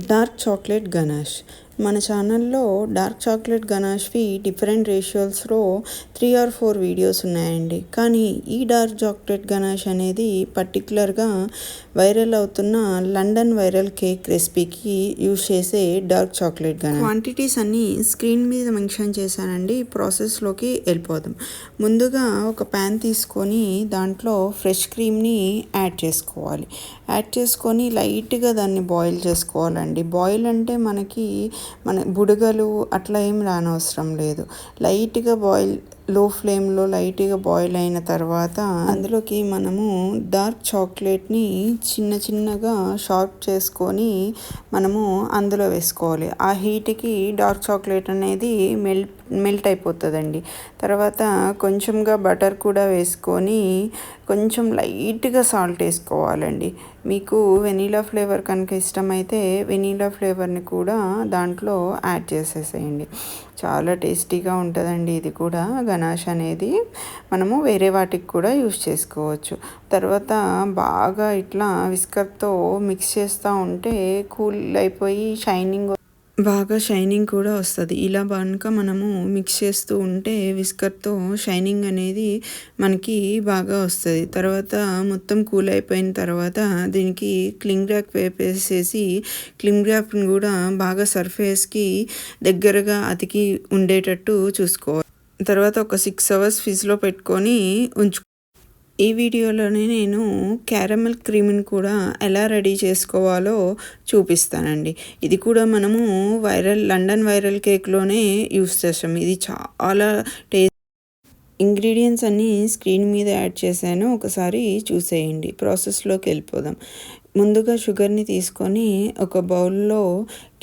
Dark chocolate ganache. మన ఛానల్లో dark chocolate గనాష్వి డిఫరెంట్ రేషియోస్లో 3 or 4 వీడియోస్ ఉన్నాయండి. కానీ ఈ డార్క్ చాక్లెట్ గనాష్ అనేది పర్టికులర్గా వైరల్ అవుతున్న లండన్ వైరల్ కేక్ రెసిపీకి యూజ్ చేసే డార్క్ చాక్లెట్ గనాష్. క్వాంటిటీస్ అన్నీ స్క్రీన్ మీద మెన్షన్ చేశానండి. ప్రాసెస్లోకి వెళ్ళిపోదాం. ముందుగా ఒక ప్యాన్ తీసుకొని దాంట్లో ఫ్రెష్ క్రీమ్ని యాడ్ చేసుకోవాలి. యాడ్ చేసుకొని లైట్గా దాన్ని బాయిల్ చేసుకోవాలండి. బాయిల్ అంటే మన బుడగలు అట్లా ఏం రానవసరం లేదు. లైట్గా బాయిల్, లో ఫ్లేమ్లో లైట్గా బాయిల్ అయిన తర్వాత అందులోకి మనము డార్క్ చాక్లెట్ని చిన్నగా షార్ప్ చేసుకొని మనము అందులో వేసుకోవాలి. ఆ హీట్కి డార్క్ చాక్లెట్ అనేది మెల్ట్ అయిపోతుందండి. తర్వాత కొంచెంగా బటర్ కూడా వేసుకొని కొంచెం లైట్గా సాల్ట్ వేసుకోవాలండి. మీకు వెనీలా ఫ్లేవర్ కనుక ఇష్టమైతే వెనీలా ఫ్లేవర్ని కూడా దాంట్లో యాడ్ చేసేసేయండి. చాలా టేస్టీగా ఉంటుందండి. ఇది కూడా గనాష్ అనేది మనము వేరే వాటికి కూడా యూజ్ చేసుకోవచ్చు. తర్వాత బాగా ఇట్లా విస్కర్తో మిక్స్ చేస్తూ ఉంటే కూల్ అయిపోయి బాగా షైనింగ్ కూడా వస్తుంది. ఇలా కనుక మనము మిక్స్ చేస్తూ ఉంటే విస్కర్తో షైనింగ్ అనేది మనకి బాగా వస్తుంది. తర్వాత మొత్తం కూల్ అయిపోయిన తర్వాత దీనికి క్లింగ్ ర్యాప్ వేసేసి క్లింగ్ ర్యాప్ని కూడా బాగా సర్ఫేస్కి దగ్గరగా అతికి ఉండేటట్టు చూసుకోవాలి. తర్వాత ఒక 6 hours ఫ్రిడ్జ్లో పెట్టుకొని ఈ వీడియోలోనే నేను క్యారమెల్ క్రీమ్ని కూడా ఎలా రెడీ చేసుకోవాలో చూపిస్తానండి. ఇది కూడా మనము లండన్ వైరల్ కేక్లోనే యూస్ చేస్తాం. ఇది చాలా ఇంగ్రీడియంట్స్ అన్నీ స్క్రీన్ మీద యాడ్ చేశాను, ఒకసారి చూసేయండి. ప్రాసెస్లోకి వెళ్ళిపోదాం. ముందుగా షుగర్ని తీసుకొని ఒక బౌల్లో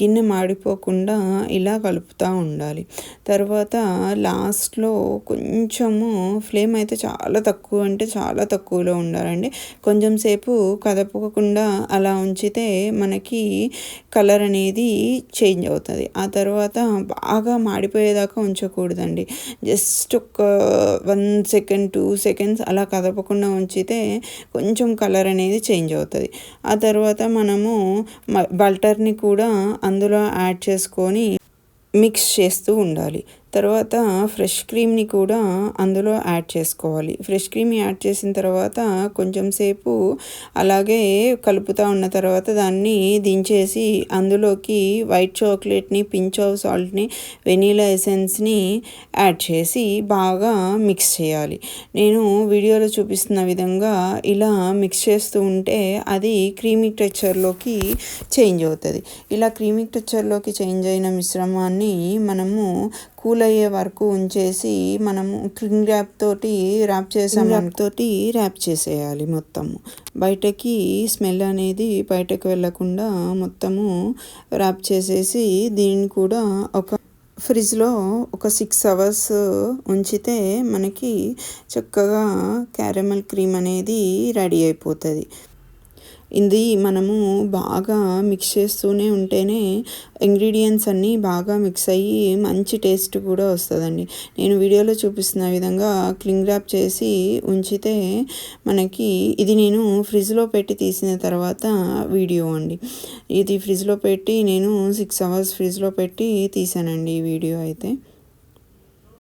గిన్నె మాడిపోకుండా ఇలా కలుపుతూ ఉండాలి. తర్వాత లాస్ట్లో కొంచెము ఫ్లేమ్ అయితే చాలా తక్కువ, అంటే చాలా తక్కువలో ఉండాలండి. కొంచెం సేపు కదపకుండా అలా ఉంచితే మనకి కలర్ అనేది చేంజ్ అవుతుంది. ఆ తర్వాత బాగా మాడిపోయేదాకా ఉంచకూడదండి. జస్ట్ ఒక 1 second 2 seconds అలా కదపకుండా ఉంచితే కొంచెం కలర్ అనేది చేంజ్ అవుతుంది. ఆ తర్వాత మనము బటర్ని కూడా అందులో యాడ్ చేసుకొని మిక్స్ చేస్తూ ఉండాలి. తర్వాత ఫ్రెష్ క్రీమ్ని కూడా అందులో యాడ్ చేసుకోవాలి. ఫ్రెష్ క్రీమ్ యాడ్ చేసిన తర్వాత కొంచెం సేపు అలాగే కలుపుతూ ఉన్న తర్వాత దాన్ని దించేసి అందులోకి వైట్ చాక్లెట్ని, పించ్ ఆఫ్ సాల్ట్ని, వెనీలా ఎసెన్స్ని యాడ్ చేసి బాగా మిక్స్ చేయాలి. నేను వీడియోలో చూపిస్తున్న విధంగా ఇలా మిక్స్ చేస్తూ ఉంటే అది క్రీమీ టెక్స్చర్లోకి చేంజ్ అవుతుంది. ఇలా క్రీమీ టెక్స్చర్లోకి చేంజ్ అయిన మిశ్రమాన్ని మనము కూల్ అయ్యే వరకు ఉంచేసి మనము క్లింగ్ ర్యాప్ తోటి ర్యాప్ చేసేయాలి. మొత్తము బయటకి స్మెల్ అనేది బయటకు వెళ్ళకుండా మొత్తము ర్యాప్ చేసేసి దీన్ని కూడా ఫ్రిడ్జ్లో ఒక 6 hours ఉంచితే మనకి చక్కగా క్యారమెల్ క్రీమ్ అనేది రెడీ అయిపోతుంది. ఇది మనము బాగా మిక్స్ చేస్తూనే ఉంటేనే ఇంగ్రీడియంట్స్ అన్నీ బాగా మిక్స్ అయ్యి మంచి టేస్ట్ కూడా వస్తుందండి. నేను వీడియోలో చూపిస్తున్న విధంగా క్లింగ్ ర్యాప్ చేసి ఉంచితే మనకి ఇది నేను ఫ్రిడ్జ్లో పెట్టి తీసిన తర్వాత వీడియో అండి. ఇది ఫ్రిడ్జ్లో పెట్టి నేను 6 hours ఫ్రిడ్జ్లో పెట్టి తీసానండి ఈ వీడియో అయితే.